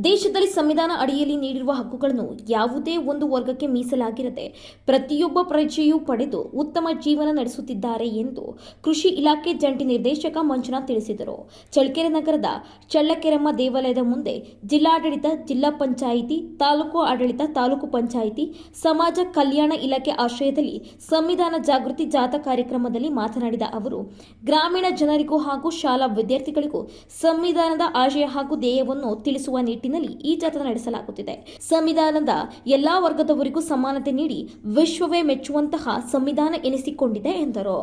ದೇಶದಲ್ಲಿ ಸಂವಿಧಾನ ಅಡಿಯಲ್ಲಿ ನೀಡಿರುವ ಹಕ್ಕುಗಳನ್ನು ಯಾವುದೇ ಒಂದು ವರ್ಗಕ್ಕೆ ಮೀಸಲಾಗಿರದೆ ಪ್ರತಿಯೊಬ್ಬ ಪ್ರಜೆಯೂ ಪಡೆದು ಉತ್ತಮ ಜೀವನ ನಡೆಸುತ್ತಿದ್ದಾರೆ ಎಂದು ಕೃಷಿ ಇಲಾಖೆ ಜಂಟಿ ನಿರ್ದೇಶಕ ಮಂಜುನಾಥ್ ತಿಳಿಸಿದರು. ಚಳ್ಳಕೆರೆ ನಗರದ ಚಳ್ಳಕೆರೆಮ್ಮ ದೇವಾಲಯದ ಮುಂದೆ ಜಿಲ್ಲಾಡಳಿತ, ಜಿಲ್ಲಾ ಪಂಚಾಯಿತಿ, ತಾಲೂಕು ಆಡಳಿತ, ತಾಲೂಕು ಪಂಚಾಯಿತಿ, ಸಮಾಜ ಕಲ್ಯಾಣ ಇಲಾಖೆ ಆಶ್ರಯದಲ್ಲಿ ಸಂವಿಧಾನ ಜಾಗೃತಿ ಜಾಥಾ ಕಾರ್ಯಕ್ರಮದಲ್ಲಿ ಮಾತನಾಡಿದ ಅವರು, ಗ್ರಾಮೀಣ ಜನರಿಗೂ ಹಾಗೂ ಶಾಲಾ ವಿದ್ಯಾರ್ಥಿಗಳಿಗೂ ಸಂವಿಧಾನದ ಆಶಯ ಹಾಗೂ ಧ್ಯೇಯವನ್ನು ತಿಳಿಸುವ ನಿಟ್ಟಿನಲ್ಲಿ ಈ ಜಾಥಾ ನಡೆಸಲಾಗುತ್ತಿದೆ. ಸಂವಿಧಾನದ ಎಲ್ಲಾ ವರ್ಗದವರಿಗೂ ಸಮಾನತೆ ನೀಡಿ ವಿಶ್ವವೇ ಮೆಚ್ಚುವಂತಹ ಸಂವಿಧಾನ ಎನಿಸಿಕೊಂಡಿದೆ ಎಂದರು.